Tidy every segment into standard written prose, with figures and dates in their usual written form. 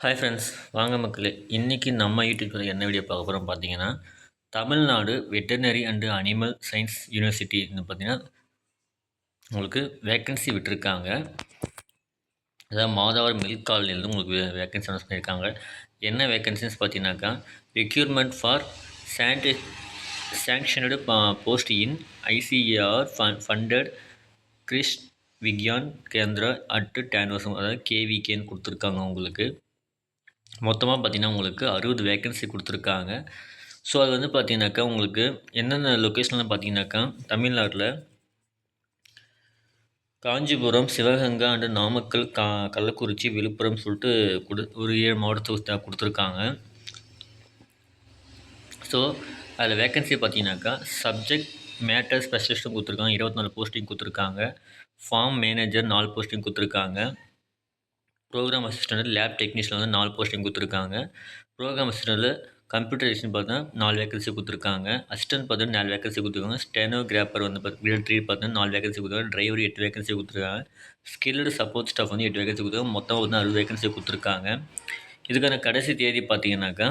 Hi friends, வாங்க மக்களே. இன்றைக்கி நம்ம யூடியூப்பில் என்ன வீடியோ பார்க்க போகிறோம் பார்த்தீங்கன்னா, Tamil Nadu veterinary and animal science university பார்த்தீங்கன்னா உங்களுக்கு வேக்கன்சி விட்டுருக்காங்க. அதாவது மாதவர் மில்க் காலனிலேருந்து உங்களுக்கு வேக்கன்சி அனௌன்ஸ் பண்ணியிருக்காங்க. என்ன வேக்கன்சிஸ் பார்த்தீங்கன்னாக்கா, requirement for sanctioned post in ICAR funded Krishi Vigyan Kendra at டேன்வசம், அதாவது கேவிகேன்னு கொடுத்துருக்காங்க. உங்களுக்கு மொத்தமாக பார்த்திங்கன்னா உங்களுக்கு 60 வேக்கன்சி கொடுத்துருக்காங்க. ஸோ அது வந்து பார்த்திங்கனாக்கா உங்களுக்கு என்னென்ன லொக்கேஷன்லாம் பார்த்திங்கனாக்கா, தமிழ்நாட்டில் காஞ்சிபுரம், சிவகங்கை அண்டு நாமக்கல், கள்ளக்குறிச்சி, விழுப்புரம் சொல்லிட்டு ஒரு 7 மாவட்டத்தை கொடுத்துருக்காங்க. ஸோ அதில் வேக்கன்சி பார்த்திங்கனாக்கா சப்ஜெக்ட் மேட்டர் ஸ்பெஷலிஸ்ட்டும் கொடுத்துருக்காங்க, 24 போஸ்டிங் கொடுத்துருக்காங்க. ஃபார்ம் மேனேஜர் 4 போஸ்டிங் கொடுத்துருக்காங்க. ப்ரோக்ராம் அசிஸ்டண்ட் லேப் டெக்னீஷியன் வந்து 4 போஸ்டிங் கொடுத்துருக்காங்க. ப்ரோக்ராம் அசிஸ்டண்ட்டில் கம்ப்யூட்டரைசேஷன் பார்த்தா 4 வேகன்சி கொடுத்துருக்காங்க. அசிஸ்டன்ட் பார்த்தீங்கன்னா 4 வேகன்சி கொடுத்துருக்காங்க. ஸ்டெனோகிராஃபர் வந்து கிரேட் 3 பார்த்தீங்கன்னா 4 வேகன்சி கொடுத்துருக்காங்க. டிரைவர் 8 வேகன்சி கொடுத்துருக்காங்க. ஸ்கில்டு சப்போர்ட் ஸ்டாஃப் வந்து 8 வேகன்சி கொடுத்துருக்காங்க. மொத்தம் வந்து 60 வேகன்சி கொடுத்துருக்காங்க. இதுக்கான கடைசி தேதி பார்த்தீங்கன்னாக்கா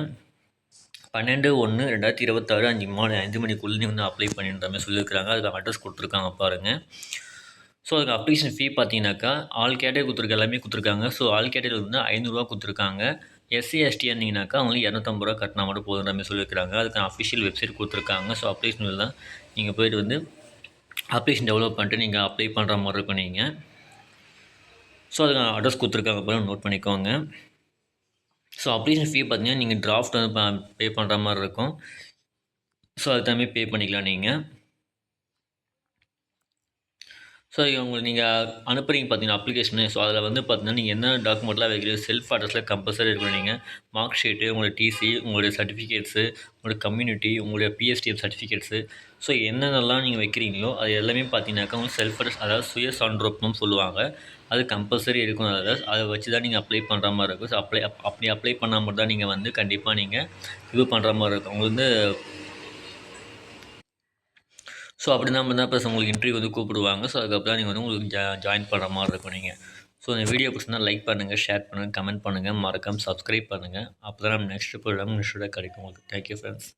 12/1/2026 5 மணிக்குள்ளே நீங்கள் வந்து அப்ளை பண்ணின்ற மாதிரி சொல்லியிருக்கிறாங்க. அதுக்கு அட்ரஸ் கொடுத்துருக்காங்க பாருங்கள். ஸோ அதுக்கு அப்ளிகேஷன் ஃபீ பார்த்தீங்கன்னாக்கா ஆல் கேட்டகரி கொடுத்துருக்க எல்லாமே கொடுத்துருக்காங்க. ஸோ ஆல் கேட்டகரி வந்து 500 கொடுத்துருக்காங்க. எஸ்சி எஸ்டி இருந்தீங்கன்னாக்கா அவங்களுக்கு 250 கட்டினா மட்டும் போதுன்ற மாதிரி சொல்லியிருக்காங்க. அதுக்கு அஃபிஷியல் வெப்சைட் கொடுத்துருக்காங்க. ஸோ அப்ளிகேஷன் தான் நீங்கள் போய்ட்டு வந்து அப்ளிகேஷன் டெவலப் பண்ணிட்டு நீங்கள் அப்ளை பண்ணுற மாதிரி இருக்கும் நீங்கள். ஸோ அதுக்கு அட்ரஸ் கொடுத்துருக்காங்க பாருங்கள், நோட் பண்ணிக்கோங்க. ஸோ அப்ளிகேஷன் ஃபீ பார்த்தீங்கன்னா நீங்கள் டிராஃப்ட் வந்து பே பண்ணுற மாதிரி இருக்கும். ஸோ அது தகுந்த பே பண்ணிக்கலாம் நீங்கள். ஸோ உங்களுக்கு நீங்கள் அனுப்புகிறீங்க பார்த்தீங்கன்னா அப்ளிகேஷனு. ஸோ அதில் வந்து பார்த்தீங்கன்னா நீங்கள் என்ன டாக்குமெண்ட்லாம் வைக்கிறீங்க, செல்ஃப் அட்ரஸில் கம்பல்சரி இருக்கணும். நீங்கள் மார்க் ஷீட்டு, உங்களுடைய டிசி, உங்களுடைய சர்டிஃபிகேட்ஸு, உங்களுடைய கம்யூனிட்டி, உங்களுடைய பிஎஸ்டிஎம் சர்டிஃபிகேட்ஸு, ஸோ என்னென்னலாம் நீங்கள் வைக்கிறீங்களோ அது எல்லாமே பார்த்தீங்கன்னாக்கா உங்களுக்கு செல்ஃப் அட்ரஸ், அதாவது சுய சான்றொப்பம்னு சொல்லுவாங்க, அது கம்பல்சரி இருக்கும். அதாவது அதை வச்சு தான் நீங்கள் அப்ளை பண்ணுற மாதிரி இருக்கும். ஸோ அப்படி அப்ளை பண்ணால் மட்டும் தான் நீங்கள் வந்து கண்டிப்பாக நீங்கள் இது பண்ணுற மாதிரி இருக்கும். உங்களுக்கு வந்து ஸோ அப்படி தான் ப்ளஸ் உங்களுக்கு இன்டர்வியூ வந்து கூப்பிடுவாங்க. ஸோ அதுக்கப்புறம் நீங்கள் வந்து உங்களுக்கு ஜாயின் பண்ணுற மாதிரி இருக்கும் நீங்கள். ஸோ இந்த வீடியோ பிடிச்சிருந்தா லைக் பண்ணுங்கள், ஷேர் பண்ணுங்கள், கமெண்ட் பண்ணுங்கள், மறக்காமல் சப்ஸ்கிரைப் பண்ணுங்கள். அப்போ தான் நம்ம நெக்ஸ்ட் ப்ரோக்ராம் நெக்ஸ்ட் கிடைக்கும் உங்களுக்கு. Thank you friends.